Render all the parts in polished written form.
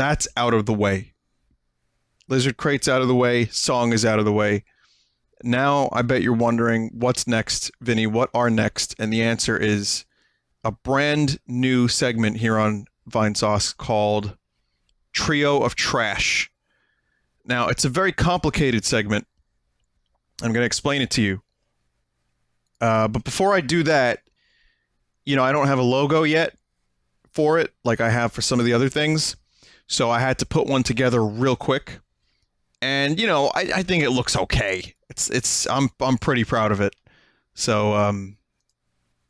That's out of the way. Lizard Crate's out of the way. Song is out of the way. Now, I bet you're wondering, what's next, Vinny? What are next? And the answer is a brand new segment here on Vinesauce called Trio of Trash. Now, it's a very complicated segment. I'm going to explain it to you. But before I do that, you know, I don't have a logo yet for it, like I have for some of the other things. So I had to put one together real quick. And, you know, I think it looks okay. I'm pretty proud of it. So,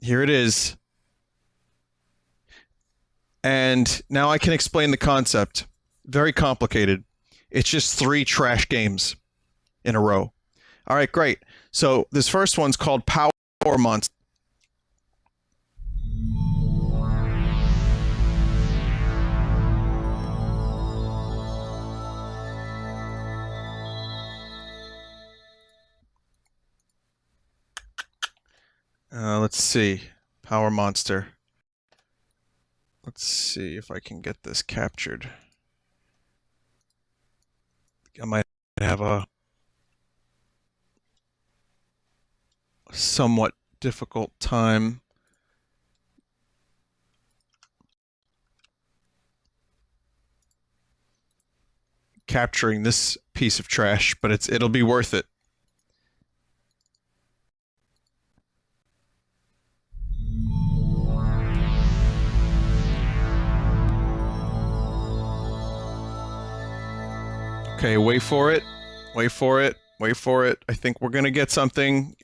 here it is. And now I can explain the concept. Very complicated. It's just 3 trash games in a row. All right, great. So this first one's called Powermon. Let's see. Power Monster. Let's see if I can get this captured. I might have a somewhat difficult time capturing this piece of trash, but it'll be worth it. Okay, wait for it. Wait for it. Wait for it. I think we're gonna get something.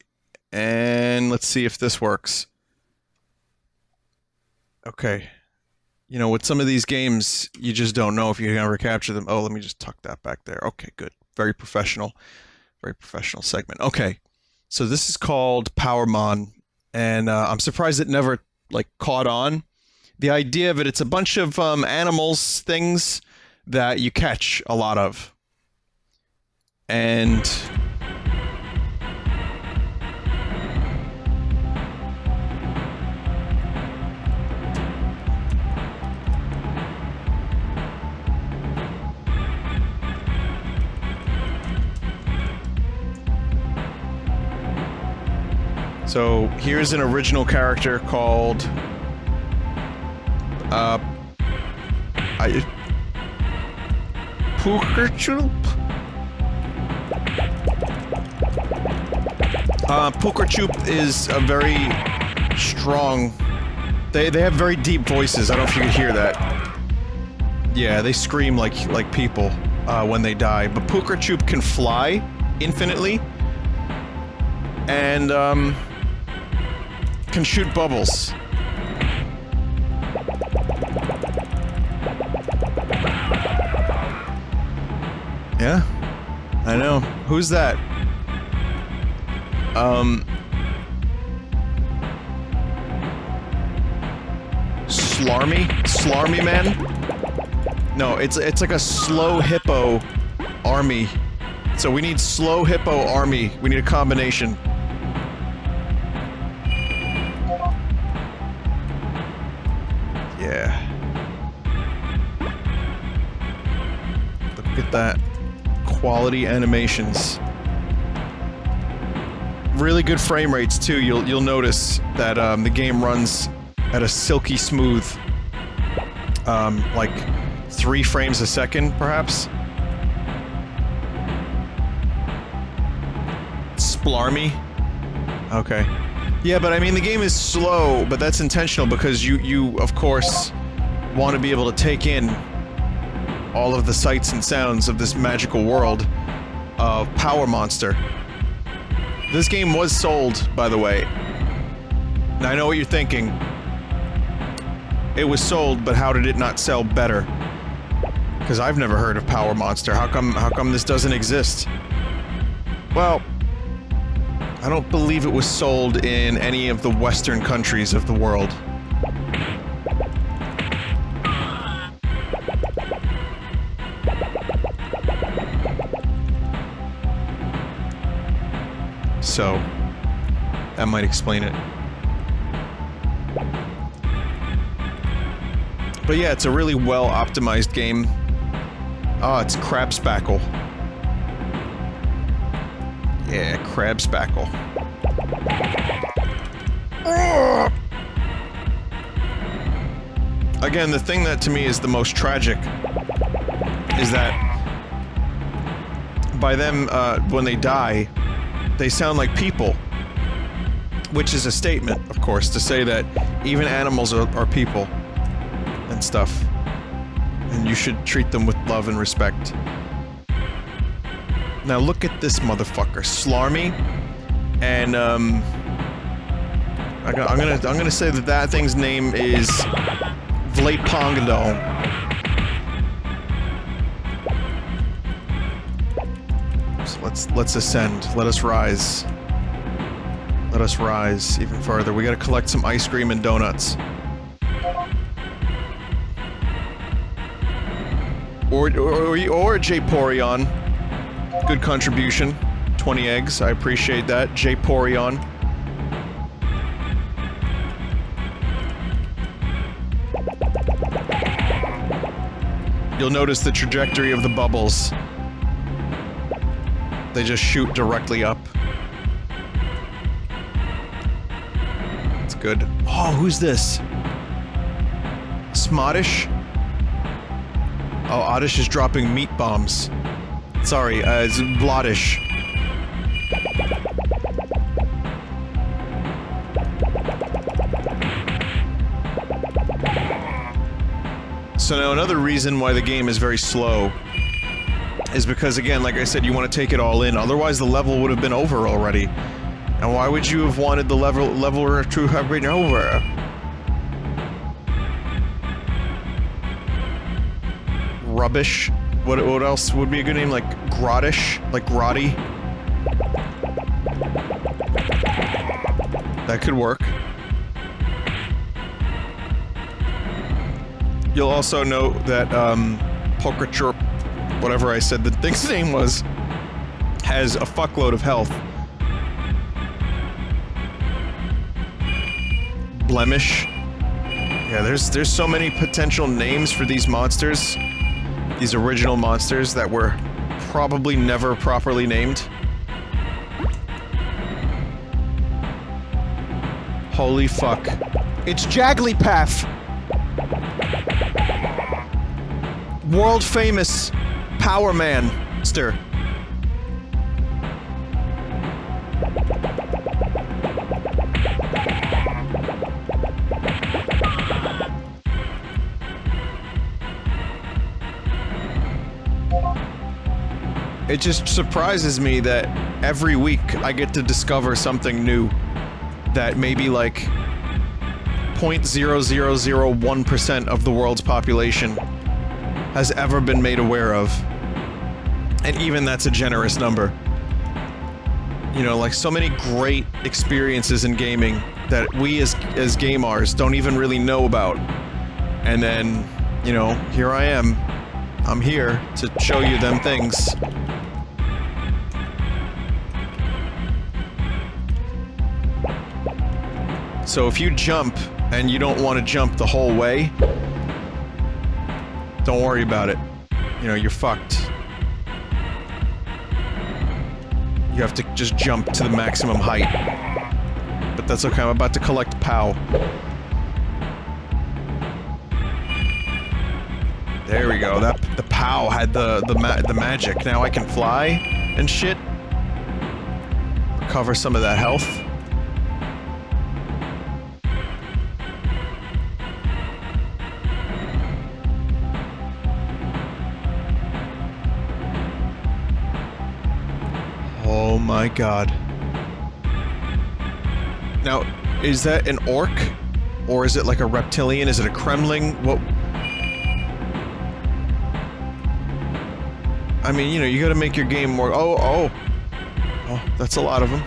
And let's see if this works. Okay. You know, with some of these games, you just don't know if you can ever capture them. Oh, let me just tuck that back there. Okay, good. Very professional. Very professional segment. Okay. So this is called Powermon. And I'm surprised it never, like, caught on. The idea of it, it's a bunch of animals, things that you catch a lot of. And so here's an original character called Pookerchoop? Pookerchoop is a very strong... They have very deep voices. I don't know if you can hear that. Yeah, they scream like people when they die. But Pookerchoop can fly infinitely. And, can shoot bubbles. Yeah? I know. Who's that? Slarmy? Slarmy Man? No, it's like a slow hippo army. So we need slow hippo army. We need a combination. Yeah. Look at that. Quality animations. Really good frame rates too. You'll notice that the game runs at a silky smooth, like 3 frames a second, perhaps. Splarmy. Okay. Yeah, but I mean the game is slow, but that's intentional because you of course want to be able to take in all of the sights and sounds of this magical world of Power Monster. This game was sold, by the way. Now I know what you're thinking. It was sold, but how did it not sell better? Because I've never heard of Power Monster. How come this doesn't exist? Well, I don't believe it was sold in any of the Western countries of the world. So, that might explain it. But yeah, it's a really well-optimized game. Oh, it's crab spackle. Yeah, crab spackle. Again, the thing that to me is the most tragic is that by them, when they die, they sound like people. Which is a statement, of course, to say that even animals are people and stuff. And you should treat them with love and respect. Now look at this motherfucker, Slarmy, and I'm gonna say that thing's name is Vapongdo. So let's ascend. Let us rise. Let us rise even further. We gotta collect some ice cream and donuts. Or Jporion. Good contribution. 20 eggs. I appreciate that. Jporion. You'll notice the trajectory of the bubbles. They just shoot directly up. It's good. Oh, who's this? Smoddish? Oh, Oddish is dropping meat bombs. Sorry, it's Blottish. So now another reason why the game is very slow is because, again, like I said, you want to take it all in, otherwise the level would have been over already. And why would you have wanted the level to have been over? Rubbish. What else would be a good name? Like Grottish? Like Grotty? That could work. You'll also note that, Pokerchirp, whatever I said the thing's name was, has a fuckload of health. Blemish. Yeah, there's so many potential names for these monsters. These original monsters that were probably never properly named. Holy fuck. It's Jigglypuff! World famous Powermon monster. It just surprises me that every week I get to discover something new that maybe like 0.0001% of the world's population has ever been made aware of. And even that's a generous number. You know, like so many great experiences in gaming that we as gamers don't even really know about. And then, you know, here I am. I'm here to show you them things. So if you jump and you don't want to jump the whole way, don't worry about it. You know, you're fucked. You have to just jump to the maximum height. But that's okay, I'm about to collect POW. There we go, the POW had the magic. Now I can fly and shit. Recover some of that health. Oh my god. Now, is that an orc? Or is it like a reptilian? Is it a Kremling? What? I mean, you know, you gotta make your game more... Oh, that's a lot of them.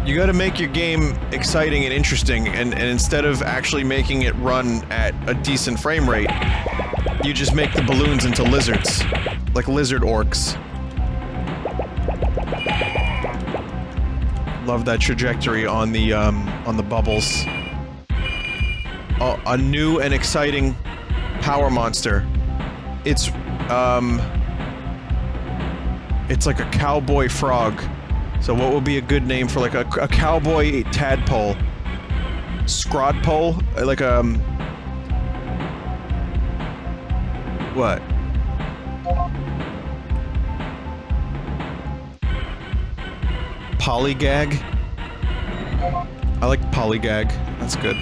You gotta make your game exciting and interesting, and instead of actually making it run at a decent frame rate, you just make the balloons into lizards. Like lizard orcs. Love that trajectory on the bubbles. A new and exciting Power Monster. It's like a cowboy frog. So what would be a good name for like a cowboy tadpole? Scrodpole? Like what? Polygag? I like polygag. That's good.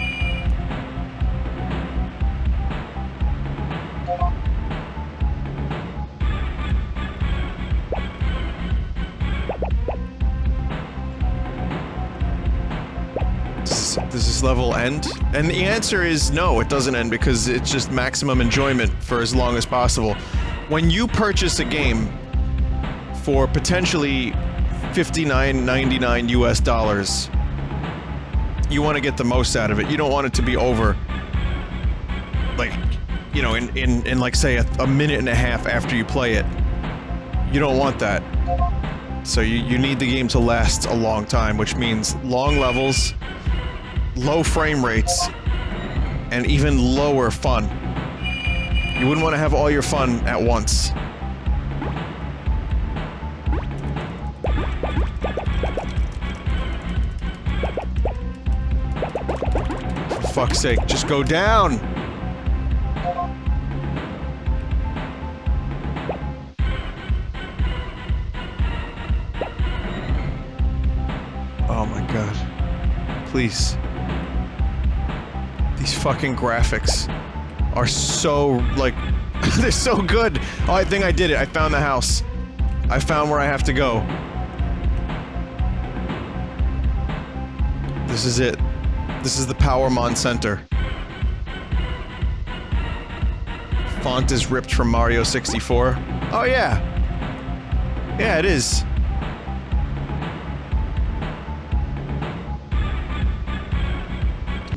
Does this level end? And the answer is no, it doesn't end because it's just maximum enjoyment for as long as possible. When you purchase a game for potentially $59.99 US, you want to get the most out of it. You don't want it to be over, like, you know, in like, say, a minute and a half after you play it. You don't want that. So you need the game to last a long time, which means long levels, low frame rates, and even lower fun. You wouldn't want to have all your fun at once. For fuck's sake, just go down! Oh my god. Please. These fucking graphics are so, like, they're so good! Oh, I think I did it. I found the house. I found where I have to go. This is it. This is the Powermon Center. Font is ripped from Mario 64. Oh yeah! Yeah, it is.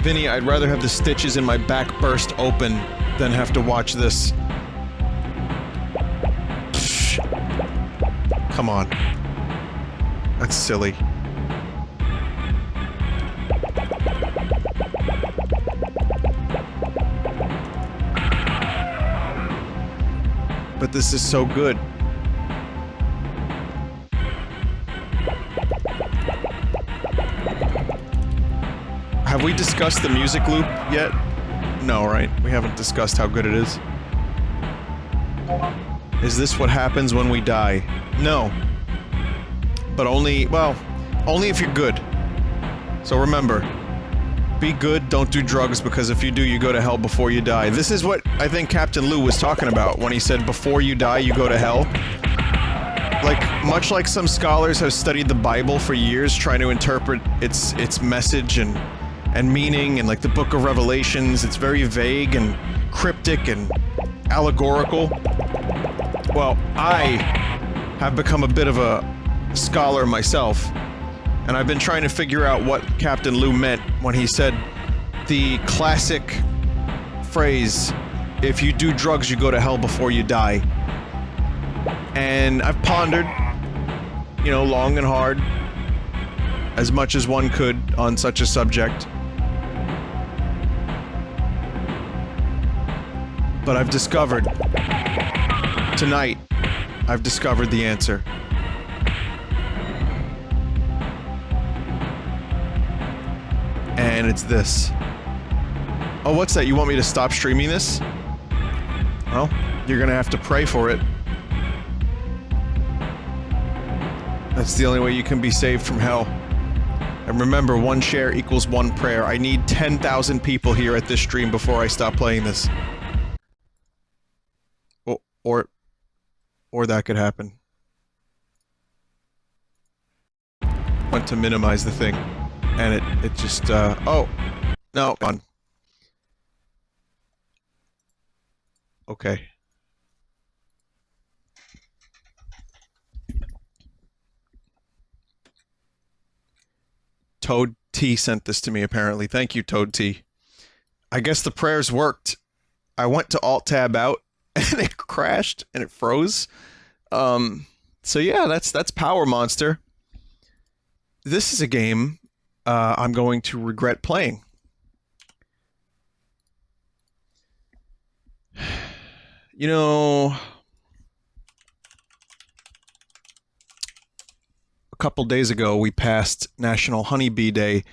Vinny, I'd rather have the stitches in my back burst open than have to watch this. Psh. Come on. That's silly. But this is so good. Have we discussed the music loop yet? No, right? We haven't discussed how good it is. Is this what happens when we die? No. But only, well, only if you're good. So remember, be good, don't do drugs, because if you do, you go to hell before you die. This is what I think Captain Lou was talking about when he said before you die, you go to hell. Like, much like some scholars have studied the Bible for years, trying to interpret its message and meaning, and like the Book of Revelations, it's very vague and cryptic and allegorical. Well, I have become a bit of a scholar myself, and I've been trying to figure out what Captain Lou meant when he said the classic phrase, if you do drugs, you go to hell before you die. And I've pondered, you know, long and hard, as much as one could on such a subject. But I've discovered, tonight, I've discovered the answer. And it's this. Oh, what's that? You want me to stop streaming this? Well, you're gonna have to pray for it. That's the only way you can be saved from hell. And remember, one share equals one prayer. I need 10,000 people here at this stream before I stop playing this. Or that could happen. Went to minimize the thing, and it just, oh! No, gone. Okay. Toad T sent this to me, apparently. Thank you, Toad T. I guess the prayers worked. I went to Alt-Tab out, and it crashed, and it froze. So yeah, that's Power Monster. This is a game I'm going to regret playing. You know, a couple days ago we passed National Honeybee Day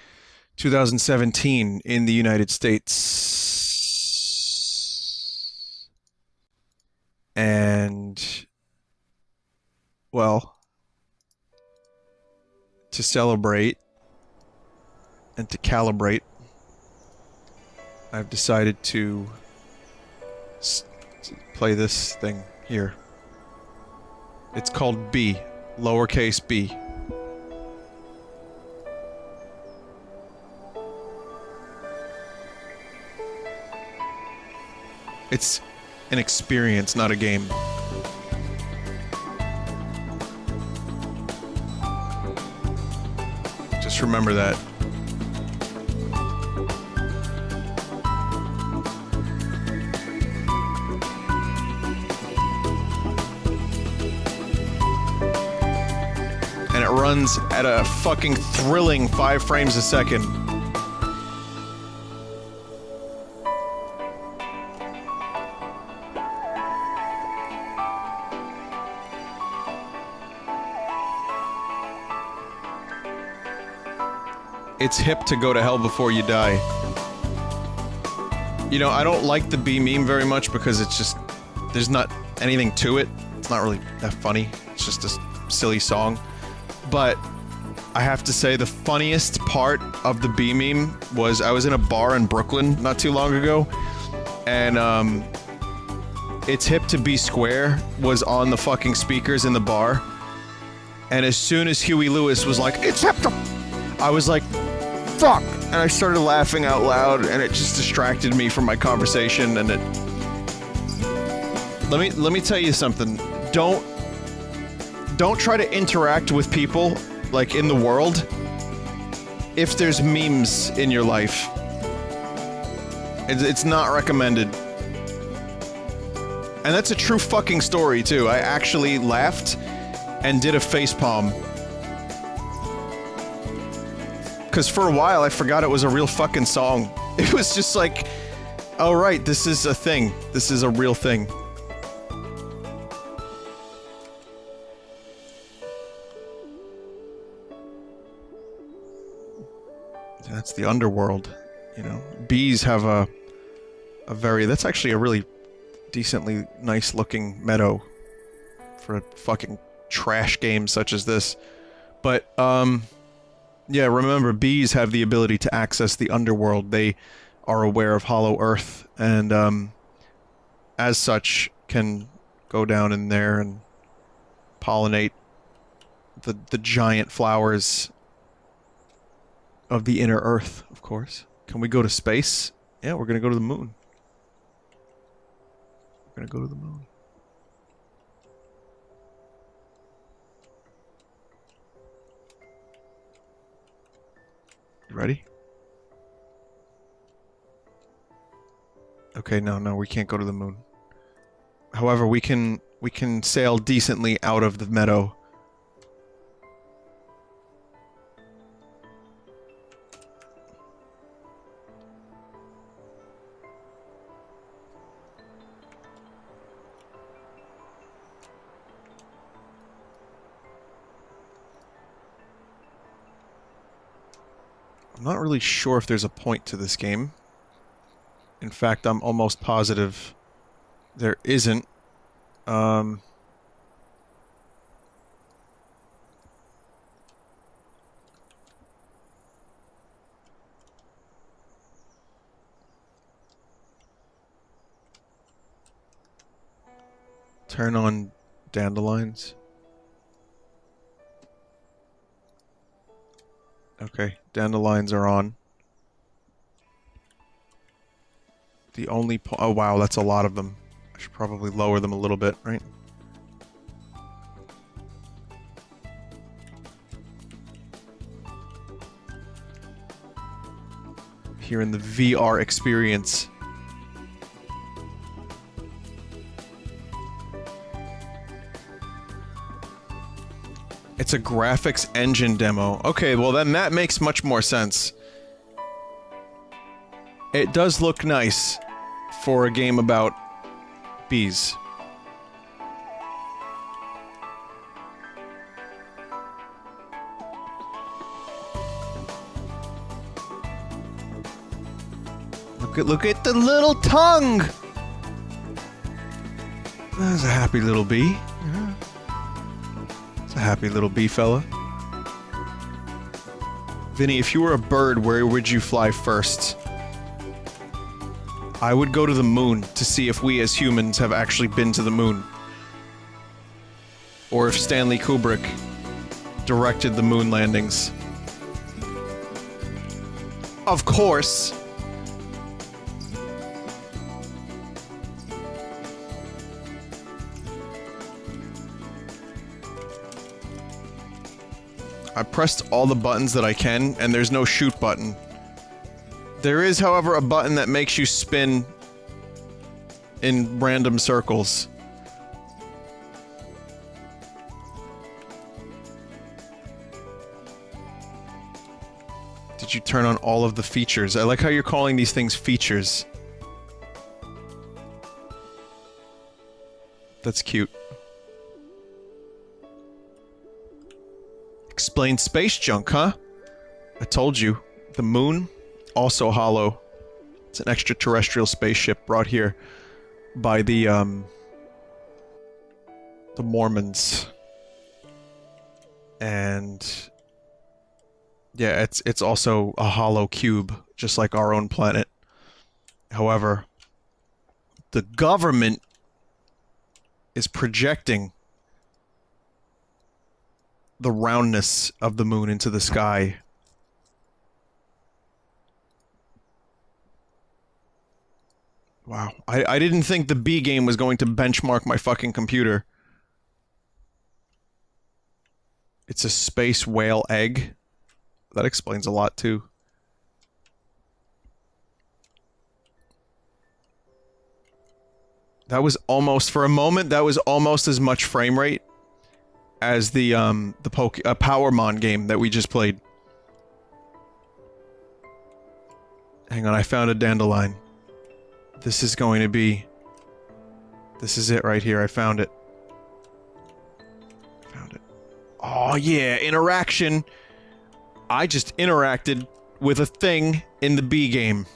2017 in the United States. And, well, to celebrate and to calibrate, I've decided to play this thing here. It's called B, lowercase b. It's an experience, not a game. Just remember that. And it runs at a fucking thrilling 5 frames a second. It's hip to go to hell before you die. You know, I don't like the B meme very much because it's just... there's not anything to it. It's not really that funny. It's just a silly song. But I have to say the funniest part of the B meme was I was in a bar in Brooklyn not too long ago, and It's Hip to Be Square was on the fucking speakers in the bar, and as soon as Huey Lewis was like, "It's hip to," I was like, "Fuck!" And I started laughing out loud, and it just distracted me from my conversation. And it. Let me tell you something. Don't try to interact with people, like, in the world, if there's memes in your life. It's not recommended. And that's a true fucking story, too. I actually laughed and did a facepalm. Because for a while, I forgot it was a real fucking song. It was just like, oh right, this is a thing. This is a real thing. That's the underworld, you know. Bees have a very... that's actually a really decently nice-looking meadow for a fucking trash game such as this. But, yeah, remember, bees have the ability to access the underworld. They are aware of Hollow Earth, and, as such, can go down in there and pollinate the giant flowers of the inner Earth, of course. Can we go to space? Yeah, we're gonna go to the moon. We're gonna go to the moon. You ready? Okay, no, we can't go to the moon. However, we can sail decently out of the meadow. I'm not really sure if there's a point to this game. In fact, I'm almost positive there isn't. Turn on dandelions. Okay, dandelions are on. The only oh wow, that's a lot of them. I should probably lower them a little bit, right? Here in the VR experience. It's a graphics engine demo. Okay, well then that makes much more sense. It does look nice for a game about bees. Look at the little tongue! That's a happy little bee. It's a happy little bee fella. Vinny, if you were a bird, where would you fly first? I would go to the moon to see if we as humans have actually been to the moon. Or if Stanley Kubrick directed the moon landings. Of course! I pressed all the buttons that I can, and there's no shoot button. There is, however, a button that makes you spin in random circles. Did you turn on all of the features? I like how you're calling these things features. That's cute. Explain space junk, huh? I told you. The moon, also hollow. It's an extraterrestrial spaceship brought here by the Mormons. And yeah, it's also a hollow cube, just like our own planet. However, the government is projecting the roundness of the moon into the sky. Wow. I didn't think the B game was going to benchmark my fucking computer. It's a space whale egg. That explains a lot, too. That was almost, for a moment, that was almost as much frame rate as the Powermon game that we just played. Hang on, I found a dandelion. This is going to be... This is it right here, I found it. Found it. Oh yeah, interaction! I just interacted with a thing in the B game.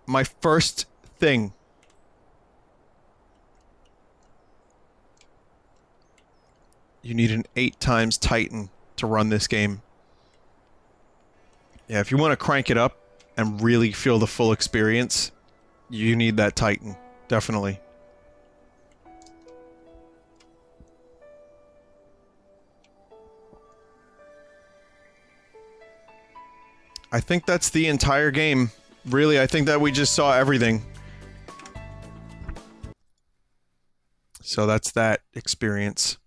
My first thing. You need an 8x Titan to run this game. Yeah, if you want to crank it up and really feel the full experience, you need that Titan. Definitely. I think that's the entire game. Really, I think that we just saw everything. So that's that experience.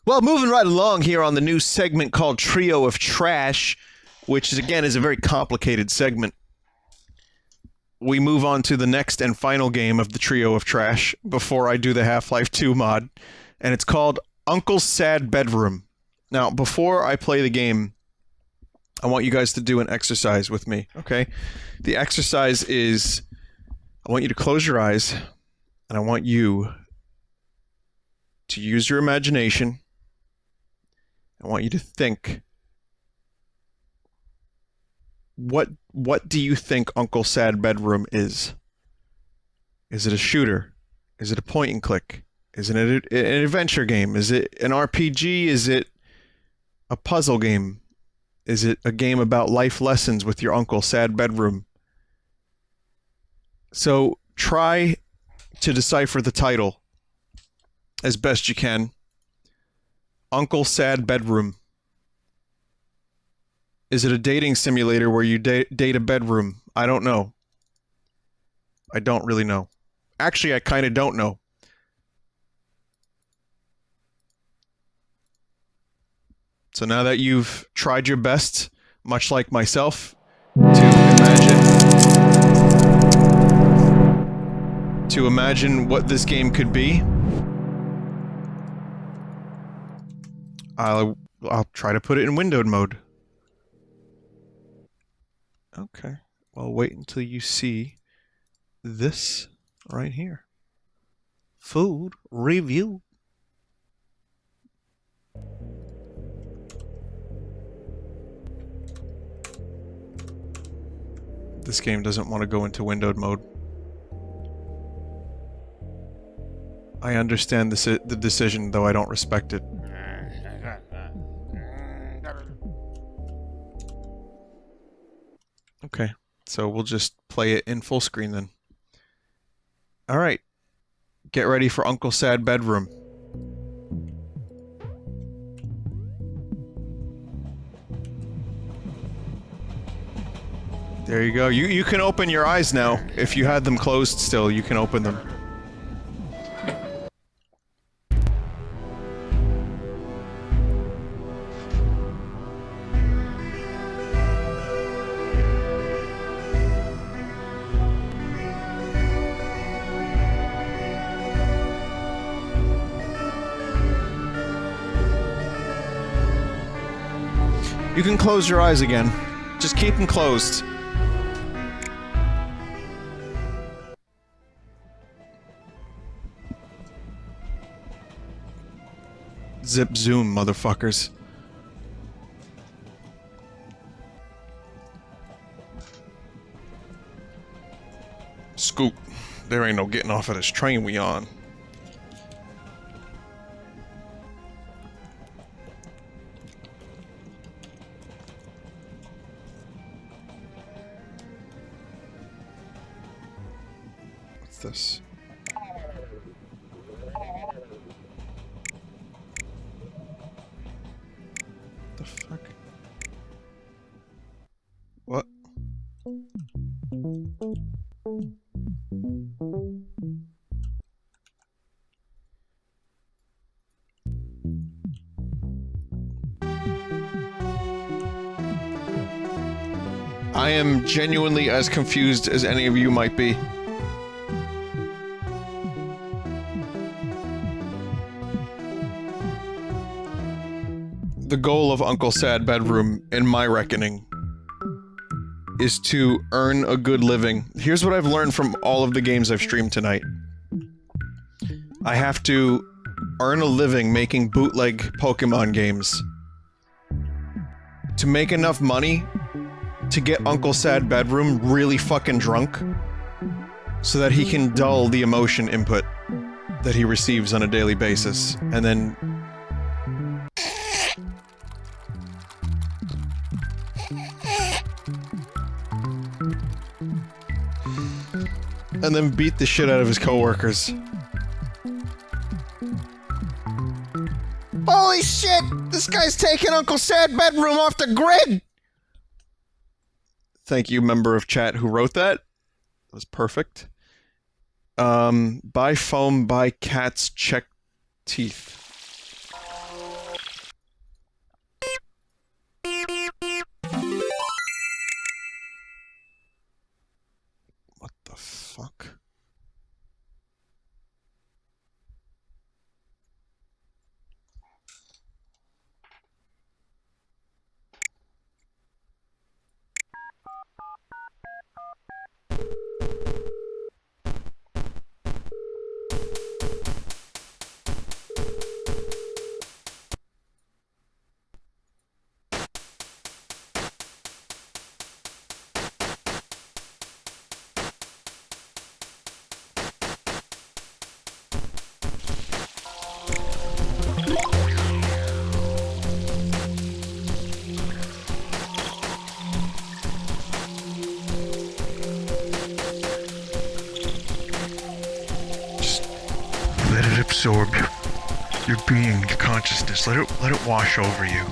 Well, moving right along here on the new segment called Trio of Trash, which is, again, is a very complicated segment. We move on to the next and final game of the Trio of Trash before I do the Half-Life 2 mod, and it's called Uncle's Sad Bedroom. Now, before I play the game, I want you guys to do an exercise with me, okay? The exercise is, I want you to close your eyes, and I want you to use your imagination. I want you to think, what do you think Uncle Sad Bedroom is? Is it a shooter? Is it a point and click? Is it an adventure game? Is it an RPG? Is it a puzzle game? Is it a game about life lessons with your Uncle Sad Bedroom? So try to decipher the title as best you can. Uncle Sad Bedroom. Is it a dating simulator where you date a bedroom? I don't know. I don't really know. Actually, I kind of don't know. So now that you've tried your best, much like myself, to imagine what this game could be, I'll try to put it in windowed mode. Okay. Well, wait until you see this right here. Food review. This game doesn't want to go into windowed mode. I understand the decision, though I don't respect it. Okay, so we'll just play it in full screen then. Alright, get ready for Uncle Sad Bedroom. There you go. You can open your eyes now. If you had them closed still, you can open them. You can close your eyes again. Just keep them closed. Zip zoom, motherfuckers. Scoot. There ain't no getting off of this train we on. What's this? The fuck? What? I am genuinely as confused as any of you might be. The goal of Uncle Sad Bedroom, in my reckoning, is to earn a good living. Here's what I've learned from all of the games I've streamed tonight. I have to earn a living making bootleg Pokemon games. To make enough money to get Uncle Sad Bedroom really fucking drunk so that he can dull the emotion input that he receives on a daily basis, and then beat the shit out of his coworkers. Holy shit! This guy's taking Uncle Sad Bedroom off the grid! Thank you, member of chat who wrote that. That was perfect. Buy foam, buy cats, check teeth. What the fuck? Absorb your being, your consciousness. Let it wash over you.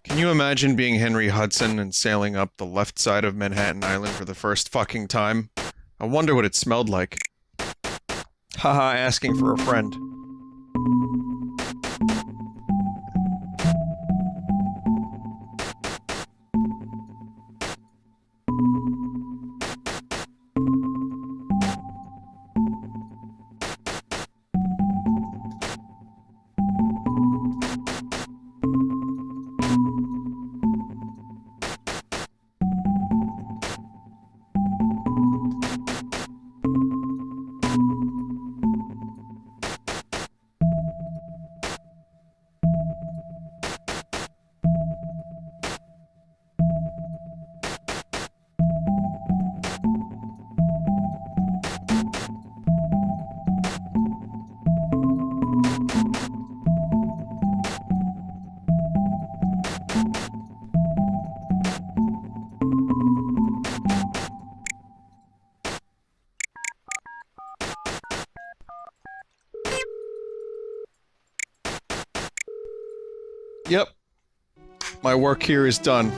Can you imagine being Henry Hudson and sailing up the left side of Manhattan Island for the first fucking time? I wonder what it smelled like. Haha, asking for a friend. Yep. My work here is done.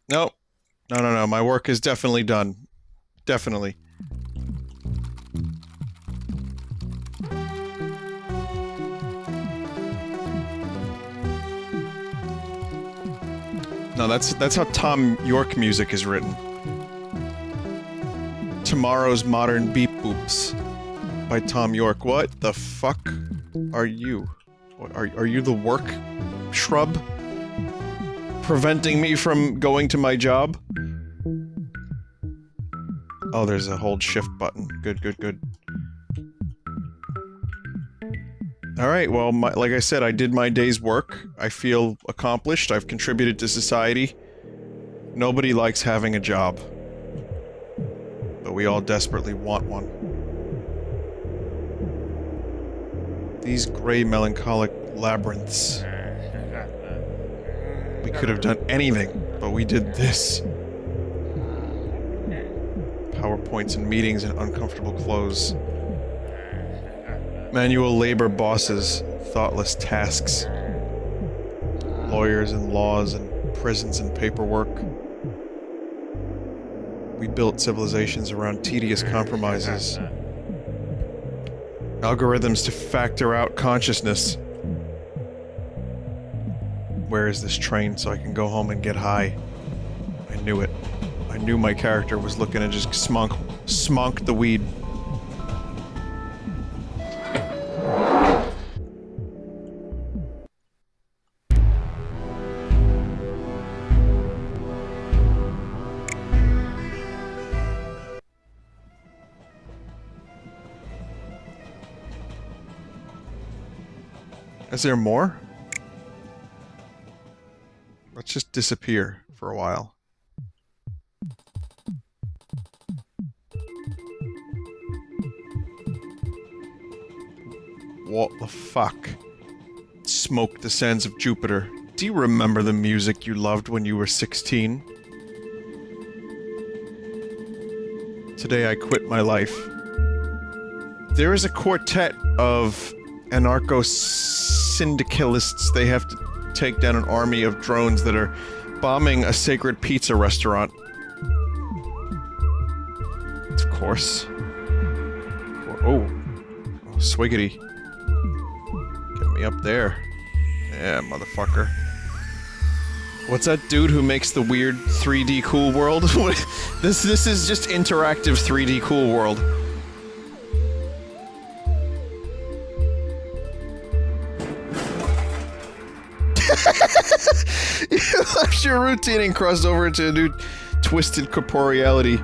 Nope. No. My work is definitely done. Definitely. No, that's how Tom York music is written. Tomorrow's Modern Beep Boops by Tom York. What the fuck are you? Are you the work shrub? Preventing me from going to my job? Oh, there's a hold shift button. Good. Alright, well, like I said, I did my day's work. I feel accomplished. I've contributed to society. Nobody likes having a job. But we all desperately want one. These gray, melancholic labyrinths. We could have done anything, but we did this. PowerPoints and meetings in uncomfortable clothes. Manual labor bosses, thoughtless tasks. Lawyers and laws and prisons and paperwork. We built civilizations around tedious compromises. Algorithms to factor out consciousness. Where is this train so I can go home and get high? I knew it. I knew my character was looking to just smunk the weed. Is there more? Let's just disappear for a while. What the fuck? Smoke descends of Jupiter. Do you remember the music you loved when you were 16? Today I quit my life. There is a quartet of anarcho-syndicalists. They have to take down an army of drones that are bombing a sacred pizza restaurant. Of course. Oh, swiggity. Get me up there. Yeah, motherfucker. What's that dude who makes the weird 3D Cool World? This is just interactive 3D Cool World. You left your routine and crossed over into a new twisted corporeality.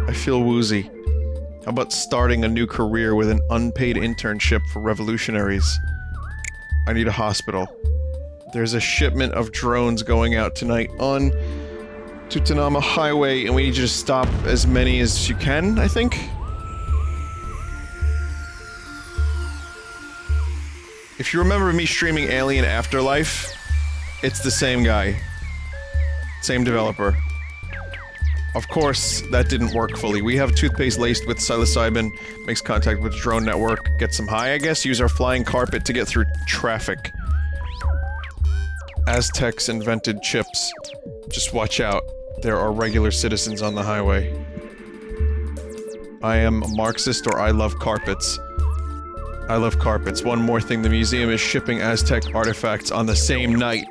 I feel woozy. How about starting a new career with an unpaid internship for revolutionaries? I need a hospital. There's a shipment of drones going out tonight on Tutanama Highway, and we need you to stop as many as you can, I think? If you remember me streaming Alien Afterlife, it's the same guy. Same developer. Of course, that didn't work fully. We have toothpaste laced with psilocybin, makes contact with drone network, gets some high, I guess, use our flying carpet to get through traffic. Aztecs invented chips. Just watch out. There are regular citizens on the highway. I am a Marxist or I love carpets. I love carpets. One more thing, the museum is shipping Aztec artifacts on the same night.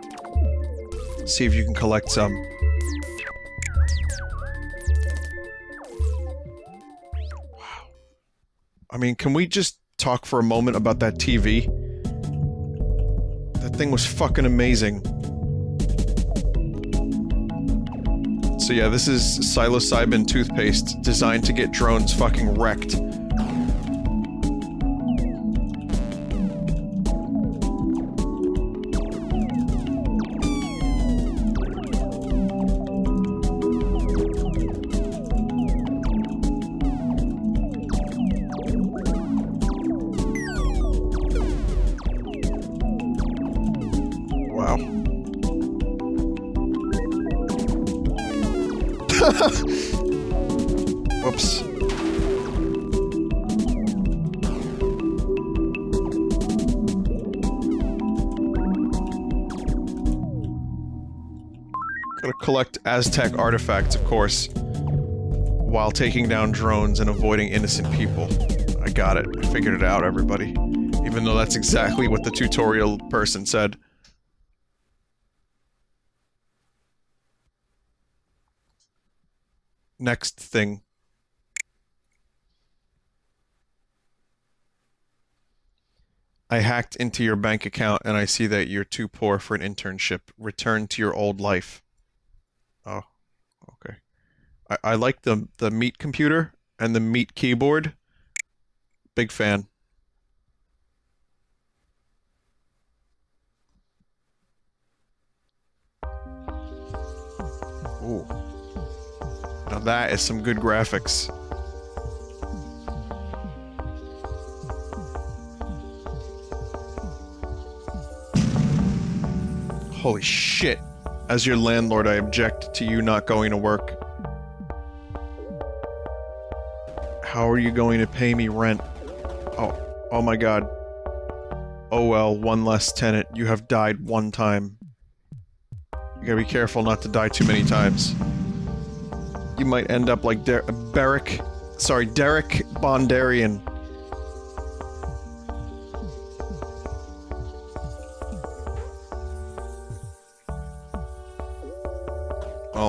See if you can collect some. Wow. I mean, can we just talk for a moment about that TV? That thing was fucking amazing. So yeah, this is psilocybin toothpaste designed to get drones fucking wrecked. Whoops. Gotta collect Aztec artifacts, of course, while taking down drones and avoiding innocent people. I got it. I figured it out, everybody. Even though that's exactly what the tutorial person said. Next thing. I hacked into your bank account and I see that you're too poor for an internship. Return to your old life. Oh, okay. I like the Meat computer and the Meat keyboard. Big fan. Ooh. Now that is some good graphics. Holy shit. As your landlord, I object to you not going to work. How are you going to pay me rent? Oh my god. Oh well, one less tenant. You have died one time. You gotta be careful not to die too many times. You might end up like Derek Bondarian.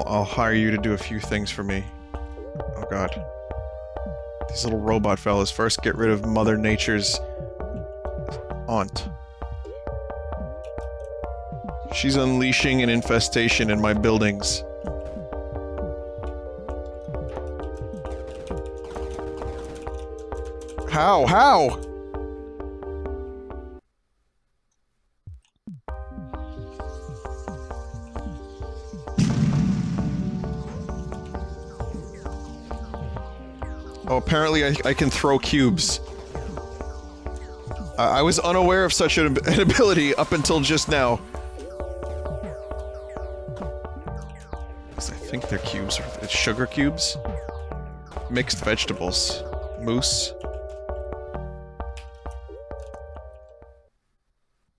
I'll hire you to do a few things for me. Oh god. These little robot fellas. First, get rid of Mother Nature's aunt. She's unleashing an infestation in my buildings. How? How? Oh, apparently I can throw cubes. I was unaware of such an ability up until just now. I think they're cubes. It's sugar cubes? Mixed vegetables. Moose.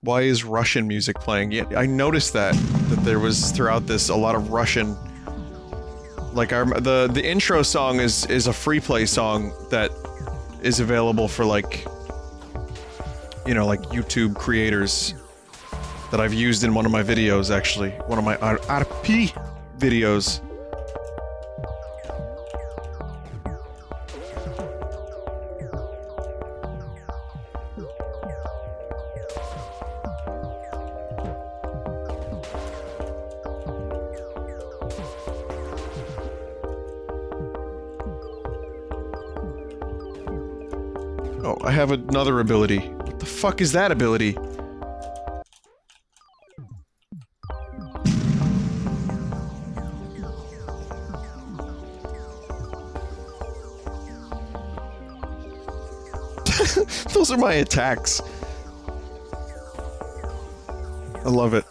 Why is Russian music playing? Yeah, I noticed that there was throughout this a lot of Russian. Like the intro song is a free play song that is available for like, you know, like YouTube creators that I've used in one of my videos actually, one of my RP videos. Oh, I have another ability. What the fuck is that ability? Those are my attacks. I love it.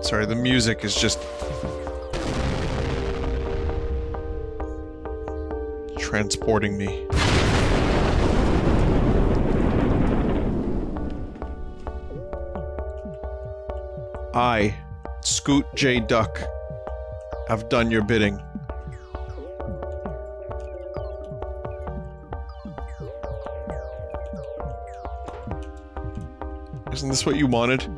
Sorry, the music is just transporting me. I, Scoot J. Duck, have done your bidding. Isn't this what you wanted?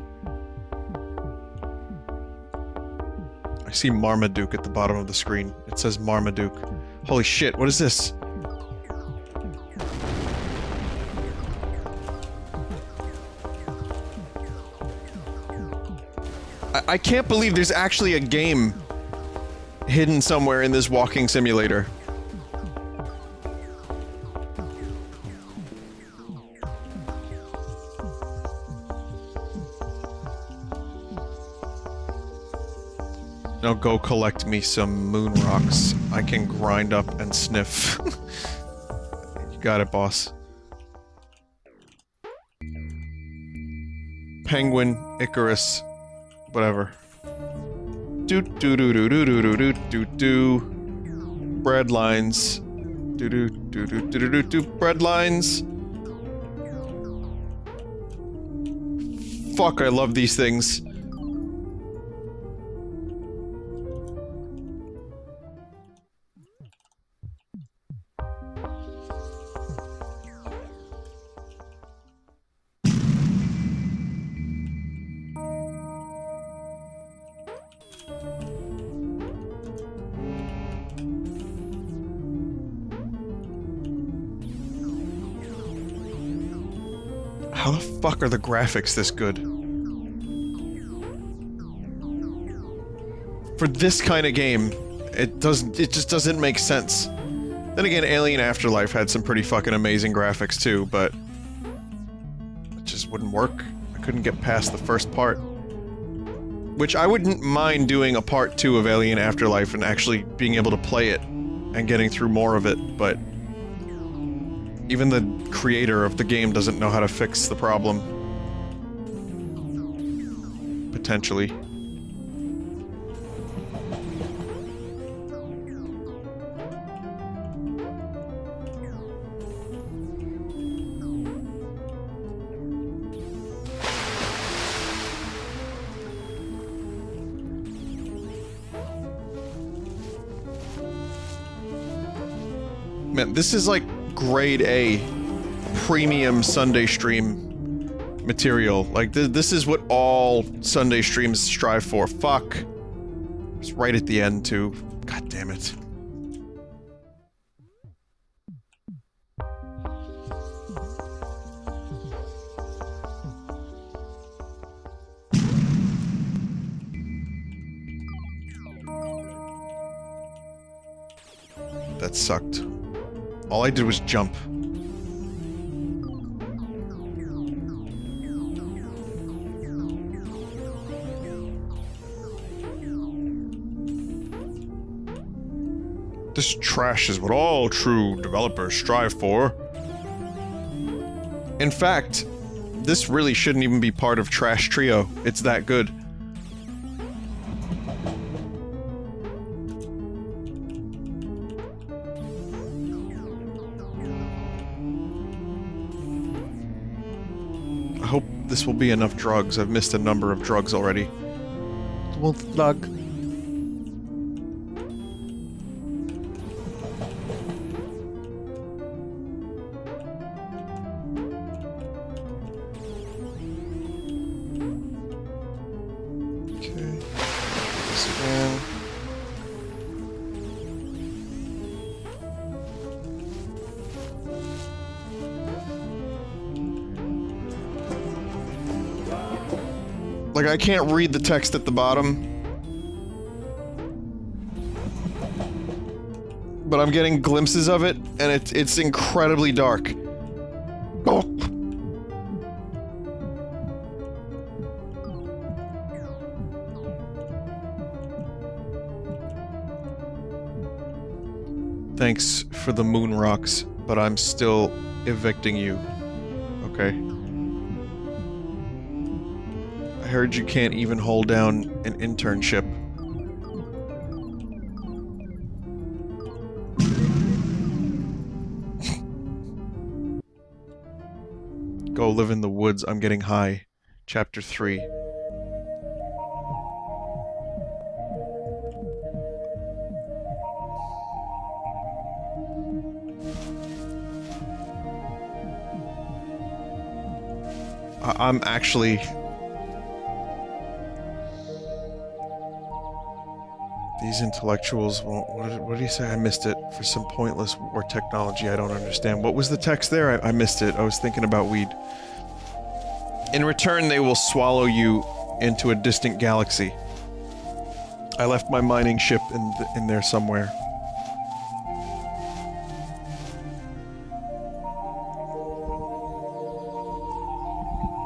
I see Marmaduke at the bottom of the screen. It says Marmaduke. Holy shit, what is this? I can't believe there's actually a game hidden somewhere in this walking simulator. Now go collect me some moon rocks. I can grind up and sniff. You got it, boss. Penguin, Icarus, whatever. Do do do do do do do do do. Bread lines. Do do do do do do do do. Bread lines. Fuck, I love these things. How the fuck are the graphics this good? For this kind of game, it just doesn't make sense. Then again, Alien Afterlife had some pretty fucking amazing graphics too, but it just wouldn't work. I couldn't get past the first part. Which I wouldn't mind doing a part 2 of Alien Afterlife and actually being able to play it and getting through more of it, but even the creator of the game doesn't know how to fix the problem. Potentially. Man, this is like grade A premium Sunday stream material. Like, this is what all Sunday streams strive for. Fuck. It's right at the end, too. God damn it. That sucked. All I did was jump. This trash is what all true developers strive for. In fact, this really shouldn't even be part of Trash Trio. It's that good. I hope this will be enough drugs. I've missed a number of drugs already. Wolf drug. Okay. This again. Like, I can't read the text at the bottom. But I'm getting glimpses of it, and it's incredibly dark. Oh. Thanks for the moon rocks, but I'm still evicting you. Okay? I heard you can't even hold down an internship. Go live in the woods, I'm getting high. Chapter 3. I'm actually... These intellectuals won't... What did he say? I missed it. For some pointless war technology I don't understand. What was the text there? I missed it. I was thinking about weed. In return, they will swallow you into a distant galaxy. I left my mining ship in there somewhere.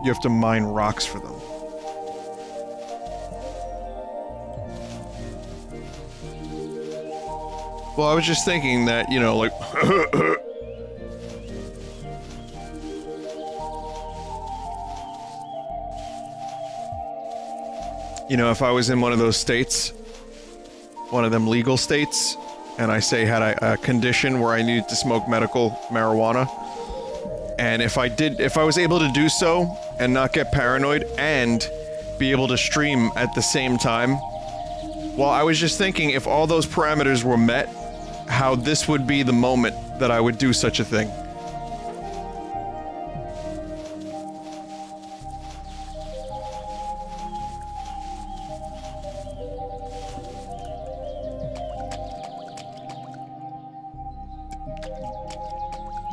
You have to mine rocks for them. Well, I was just thinking that, you know, like... you know, if I was in one of those states, one of them legal states, and I say had a condition where I needed to smoke medical marijuana, and if I was able to do so and not get paranoid and be able to stream at the same time, well, I was just thinking if all those parameters were met, how this would be the moment that I would do such a thing.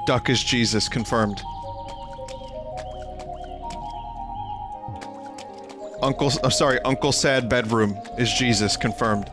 Duck is Jesus, confirmed. Uncle Sad Bedroom is Jesus, confirmed.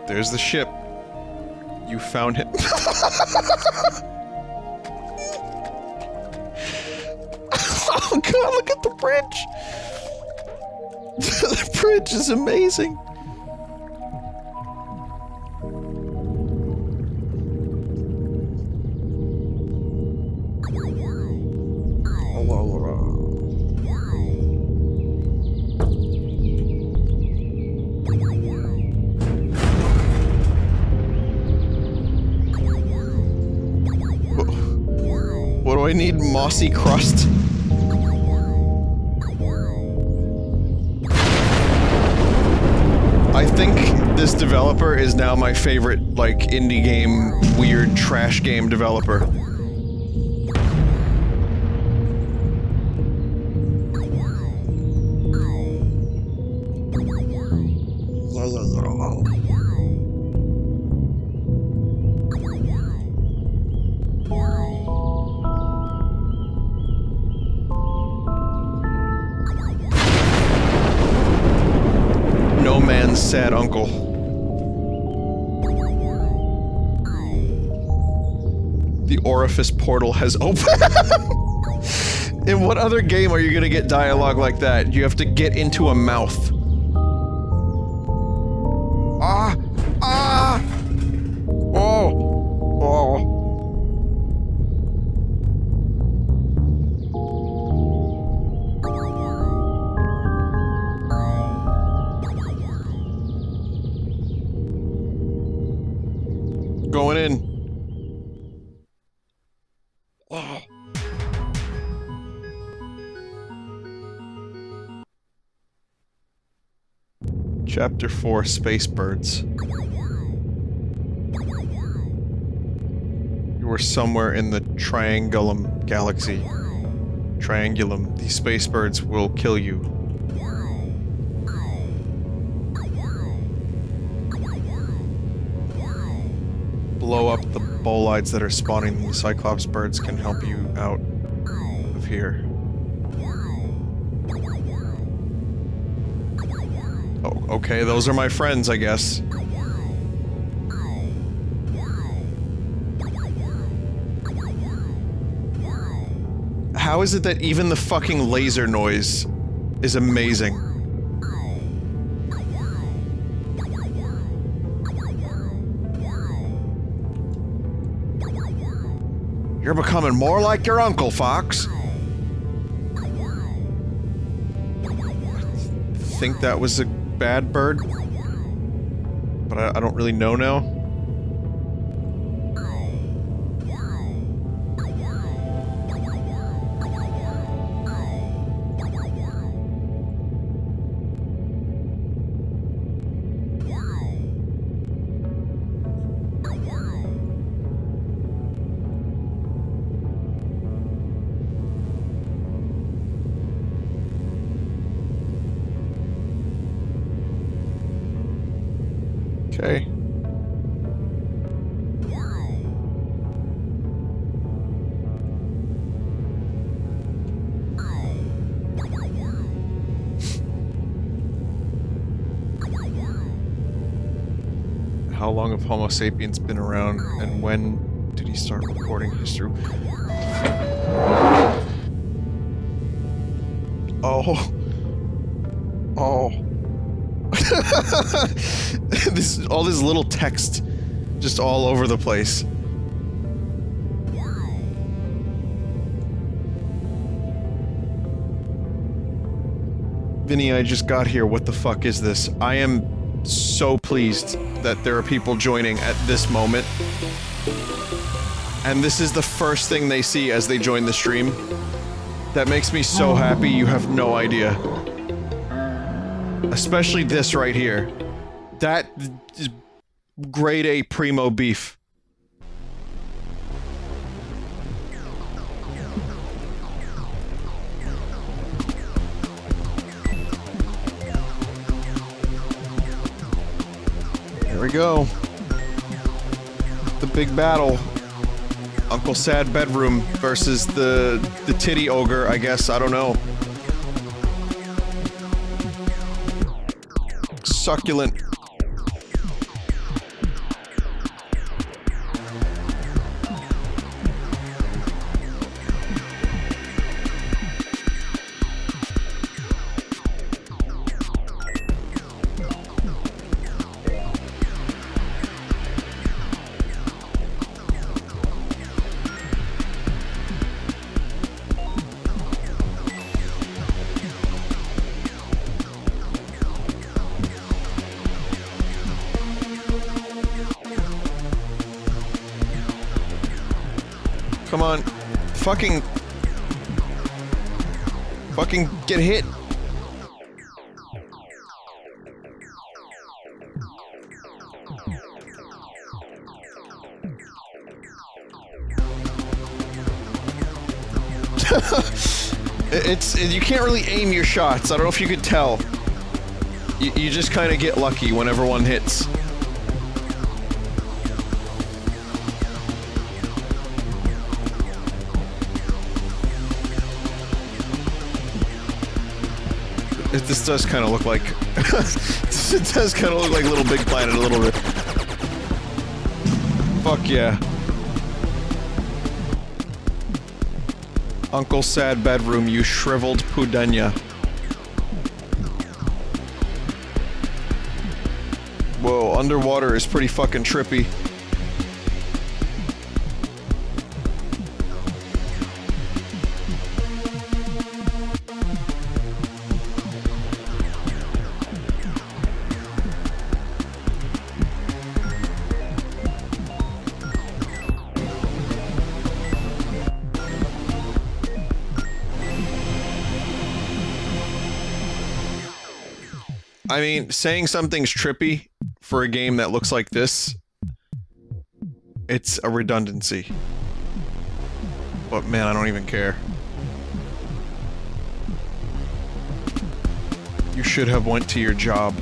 There's the ship. You found it. Oh god, look at the bridge! The bridge is amazing! What do I need? Mossy crust? I think this developer is now my favorite, like, indie game, weird trash game developer. No man's sad uncle. The orifice portal has opened. In what other game are you gonna get dialogue like that? You have to get into a mouth. Ah! Ah! Oh! Oh! Going in. Oh. Chapter 4, Space Birds. You were somewhere in the Triangulum galaxy. Triangulum. These space birds will kill you. Blow up the bolides that are spawning. The Cyclops birds can help you out of here. Oh, okay, those are my friends, I guess. How is it that even the fucking laser noise is amazing? You're becoming more like your uncle, Fox. I think that was a bad bird, but I don't really know now. Okay. How long have Homo sapiens been around, and when did he start recording history? Oh. Oh. All this little text just all over the place. Vinny, I just got here. What the fuck is this? I am so pleased that there are people joining at this moment. And this is the first thing they see as they join the stream. That makes me so happy, you have no idea. Especially this right here. That is grade A primo beef. Here we go. The big battle. Uncle Sad Bedroom versus the titty ogre, I guess. I don't know. Succulent. Come on. Fucking get hit. You can't really aim your shots. I don't know if you could tell. You just kind of get lucky whenever one hits. This does kind of look like... it does kind of look like Little Big Planet a little bit. Fuck yeah. Uncle Sad Bedroom, you shriveled pudenya. Whoa, underwater is pretty fucking trippy. I mean, saying something's trippy for a game that looks like this, it's a redundancy. But man, I don't even care. You should have went to your job.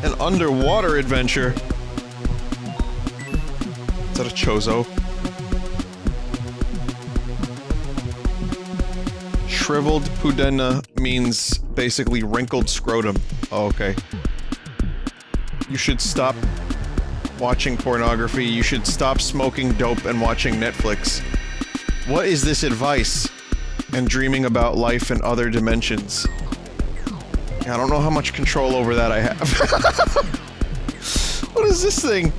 An underwater adventure? Is that a chozo? Shriveled pudena means basically wrinkled scrotum. Oh, okay. You should stop watching pornography. You should stop smoking dope and watching Netflix. What is this advice? And dreaming about life in other dimensions. I don't know how much control over that I have. What is this thing?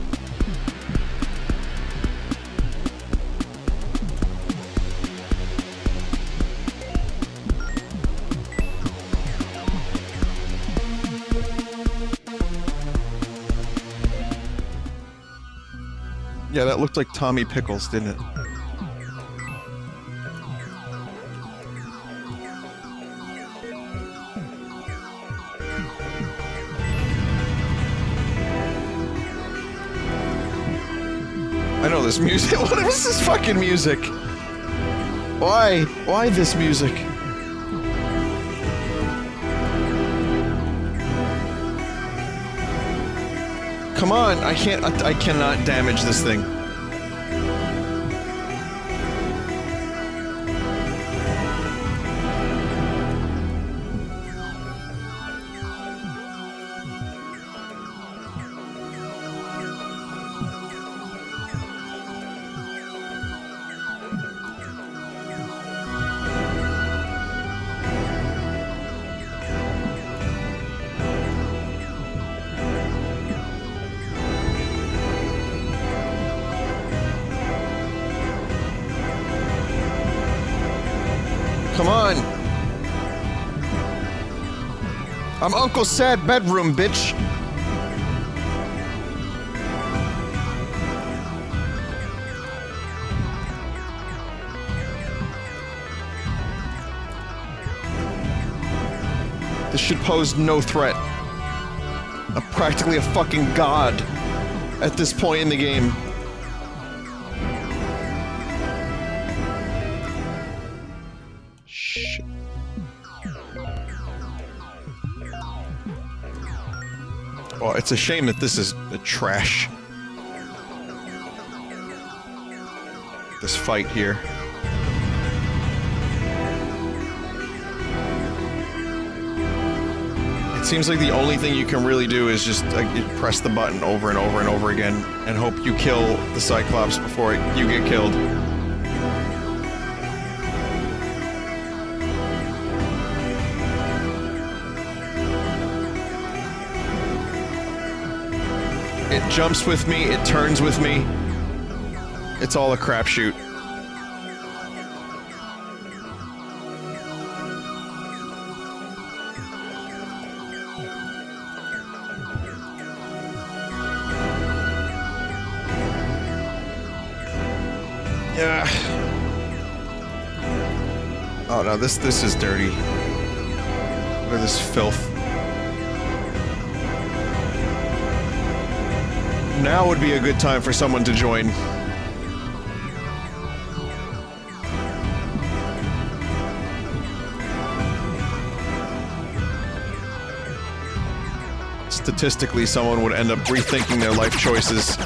Yeah, that looked like Tommy Pickles, didn't it? I know this music. What is this fucking music? Why? Why this music? Come on, I cannot damage this thing. Come on! I'm Uncle Sad Bedroom, bitch! This should pose no threat. I'm practically a fucking god at this point in the game. Oh, it's a shame that this is the trash. This fight here. It seems like the only thing you can really do is just you press the button over and over and over again and hope you kill the Cyclops before you get killed. It jumps with me, it turns with me. It's all a crapshoot. Yeah. Oh no, this is dirty. Look at this filth. Now would be a good time for someone to join. Statistically, someone would end up rethinking their life choices.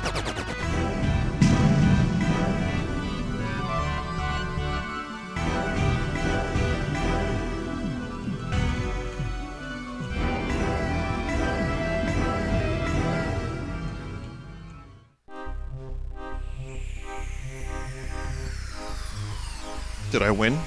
Did I win?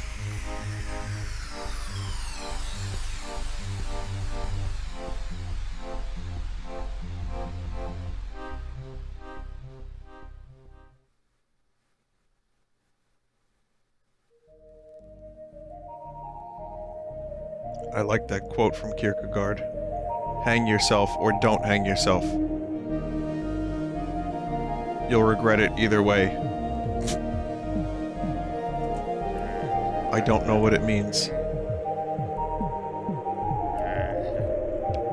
I like that quote from Kierkegaard. Hang yourself or don't hang yourself. You'll regret it either way. I don't know what it means.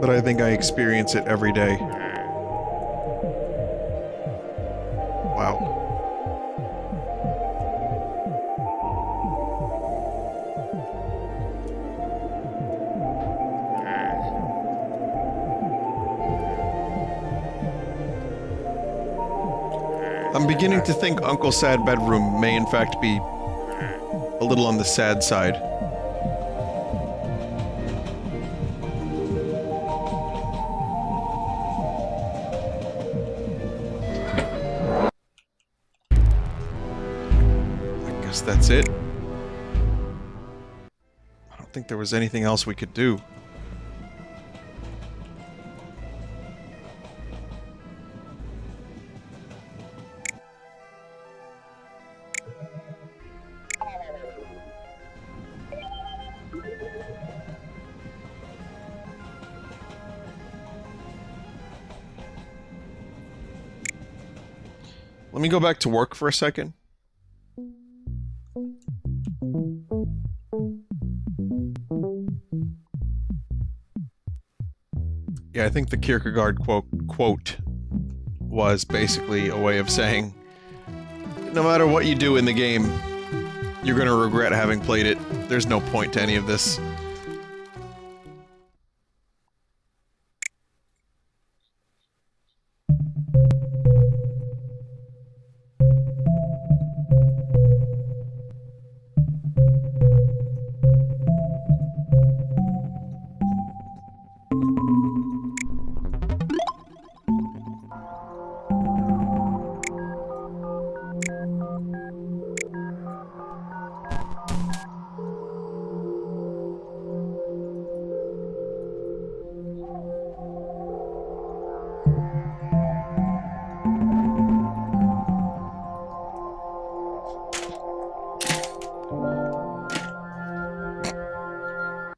But I think I experience it every day. Wow. I'm beginning to think Uncle Sad Bedroom may in fact be a little on the sad side. I guess that's it. I don't think there was anything else we could do. Let me go back to work for a second. Yeah, I think the Kierkegaard quote was basically a way of saying, no matter what you do in the game, you're gonna regret having played it. There's no point to any of this.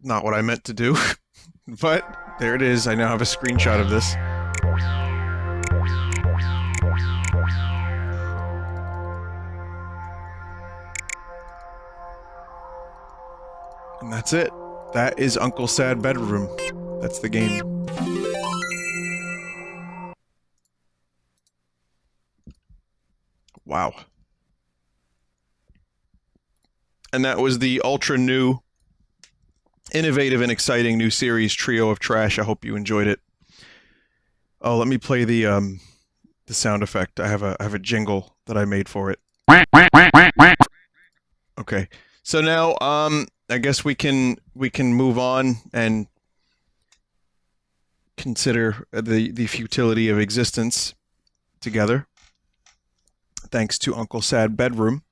not what I meant to do. But there it is. I now have a screenshot of this. And that's it. That is Uncle Sad Bedroom. That's the game. Wow. And that was the ultra new, innovative and exciting new series, Trio of Trash. I hope you enjoyed it. Oh, let me play the sound effect. I have a jingle that I made for it. Okay. So now I guess we can move on and consider the futility of existence together. Thanks to Uncle Sad Bedroom.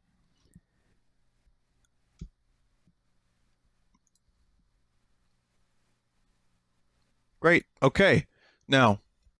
Great. Okay. Now,